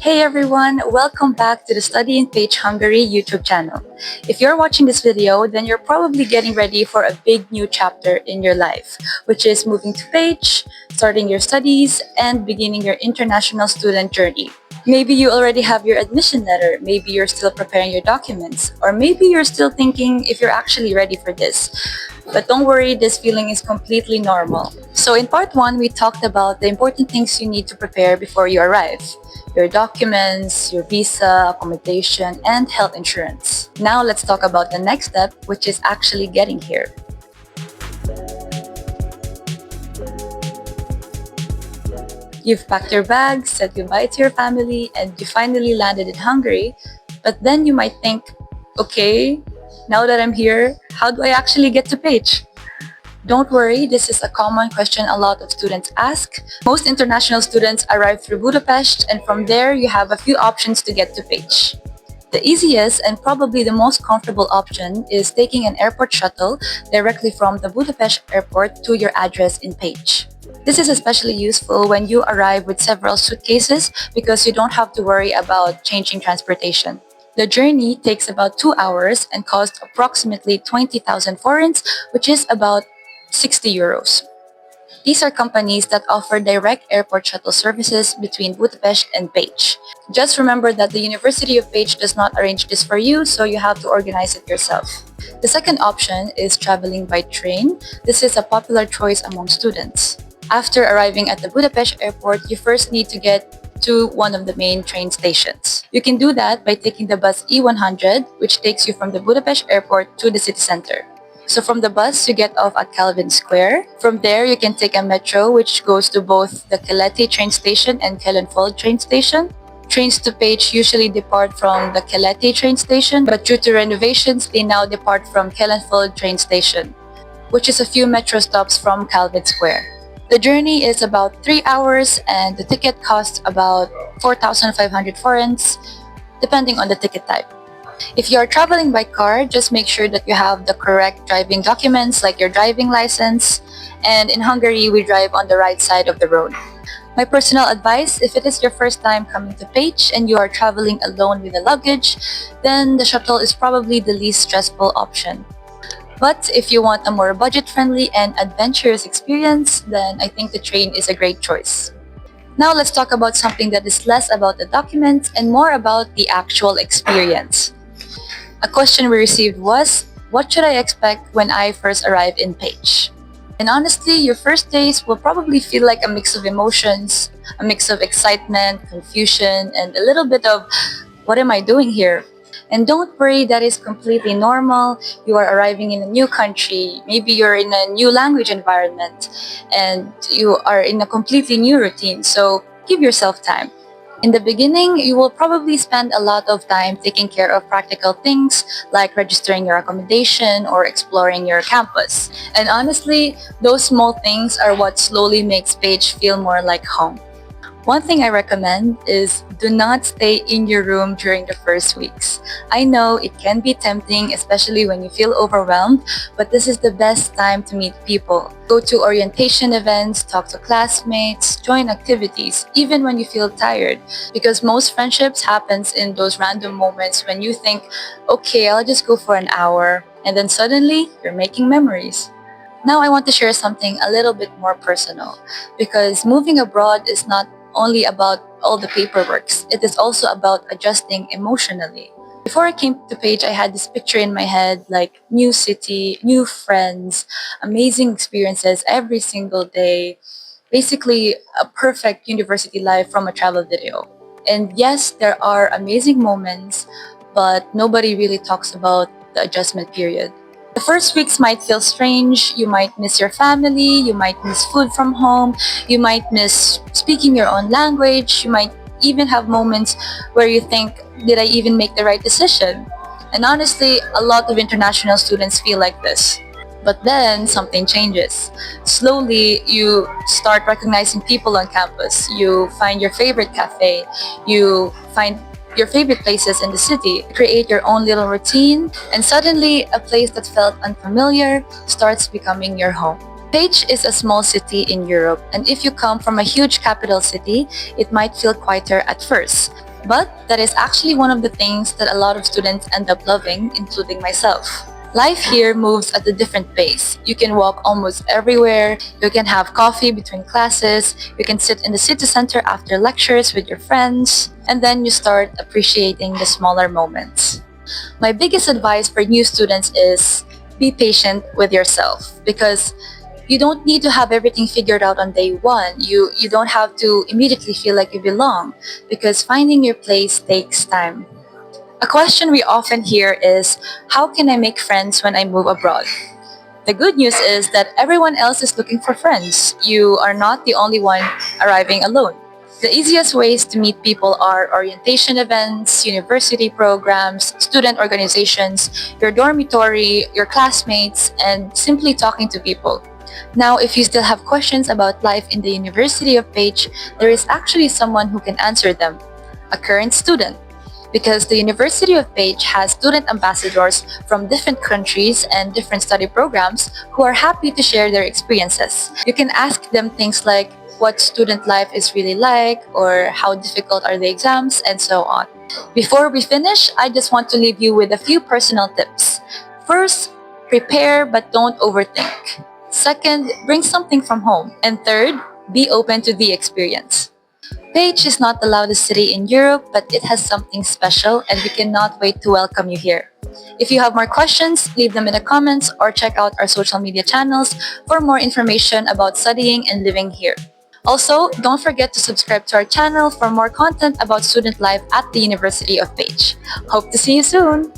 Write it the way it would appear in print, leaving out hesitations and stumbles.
Hey everyone, welcome back to the Study in Pécs Hungary YouTube channel. If you're watching this video, then you're probably getting ready for a big new chapter in your life, which is moving to Pécs, starting your studies, and beginning your international student journey. Maybe you already have your admission letter, maybe you're still preparing your documents, or maybe you're still thinking if you're actually ready for this. But don't worry, this feeling is completely normal. So in part 1, we talked about the important things you need to prepare before you arrive. Your documents, your visa, accommodation, and health insurance. Now let's talk about the next step, which is actually getting here. You've packed your bags, said goodbye to your family, and you finally landed in Hungary. But then you might think, okay, now that I'm here, how do I actually get to Pécs? Don't worry, this is a common question a lot of students ask. Most international students arrive through Budapest, and from there you have a few options to get to Pécs. The easiest and probably the most comfortable option is taking an airport shuttle directly from the Budapest Airport to your address in Pécs. This is especially useful when you arrive with several suitcases because you don't have to worry about changing transportation. The journey takes about 2 hours and costs approximately 20,000 forints, which is about 60 euros. These are companies that offer direct airport shuttle services between Budapest and Pécs. Just remember that the University of Pécs does not arrange this for you, so you have to organize it yourself. The second option is traveling by train. This is a popular choice among students. After arriving at the Budapest airport, you first need to get to one of the main train stations. You can do that by taking the bus E100, which takes you from the Budapest airport to the city center. So from the bus, you get off at Calvin Square. From there, you can take a metro which goes to both the Keleti train station and Kelenföld train station. Trains to Pécs usually depart from the Keleti train station, but due to renovations, they now depart from Kelenföld train station, which is a few metro stops from Calvin Square. The journey is about 3 hours and the ticket costs about 4,500 forints, depending on the ticket type. If you are traveling by car, just make sure that you have the correct driving documents like your driving license. And in Hungary, we drive on the right side of the road. My personal advice, if it is your first time coming to Pécs and you are traveling alone with the luggage, then the shuttle is probably the least stressful option. But if you want a more budget-friendly and adventurous experience, then I think the train is a great choice. Now let's talk about something that is less about the documents and more about the actual experience. A question we received was, what should I expect when I first arrive in Pécs? And honestly, your first days will probably feel like a mix of emotions, a mix of excitement, confusion, and a little bit of, what am I doing here? And don't worry, that is completely normal. You are arriving in a new country, maybe you're in a new language environment, and you are in a completely new routine, so give yourself time. In the beginning, you will probably spend a lot of time taking care of practical things like registering your accommodation or exploring your campus. And honestly, those small things are what slowly makes Pécs feel more like home. One thing I recommend is do not stay in your room during the first weeks. I know it can be tempting, especially when you feel overwhelmed, but this is the best time to meet people. Go to orientation events, talk to classmates, join activities, even when you feel tired. Because most friendships happens in those random moments when you think, okay, I'll just go for an hour, and then suddenly you're making memories. Now I want to share something a little bit more personal, because moving abroad is not only about all the paperwork, it is also about adjusting emotionally. Before I came to Pécs, I had this picture in my head like new city, new friends, amazing experiences every single day, basically a perfect university life from a travel video. And yes, there are amazing moments, but nobody really talks about the adjustment period. The first weeks might feel strange. You might miss your family, you might miss food from home, you might miss speaking your own language, you might even have moments where you think, did I even make the right decision? And honestly, a lot of international students feel like this. But then something changes. Slowly, you start recognizing people on campus. You find your favorite cafe. You find your favorite places in the city, create your own little routine, and suddenly a place that felt unfamiliar starts becoming your home. Pécs is a small city in Europe, and if you come from a huge capital city, it might feel quieter at first. But that is actually one of the things that a lot of students end up loving, including myself. Life here moves at a different pace. You can walk almost everywhere, you can have coffee between classes, you can sit in the city center after lectures with your friends, and then you start appreciating the smaller moments. My biggest advice for new students is be patient with yourself because you don't need to have everything figured out on day one. You don't have to immediately feel like you belong because finding your place takes time. A question we often hear is, how can I make friends when I move abroad? The good news is that everyone else is looking for friends. You are not the only one arriving alone. The easiest ways to meet people are orientation events, university programs, student organizations, your dormitory, your classmates, and simply talking to people. Now, if you still have questions about life in the University of Pécs, there is actually someone who can answer them, a current student. Because the University of Pécs has student ambassadors from different countries and different study programs who are happy to share their experiences. You can ask them things like what student life is really like or how difficult are the exams and so on. Before we finish, I just want to leave you with a few personal tips. First, prepare but don't overthink. Second, bring something from home. And third, be open to the experience. Pécs is not the loudest city in Europe, but it has something special and we cannot wait to welcome you here. If you have more questions, leave them in the comments or check out our social media channels for more information about studying and living here. Also, don't forget to subscribe to our channel for more content about student life at the University of Pécs. Hope to see you soon!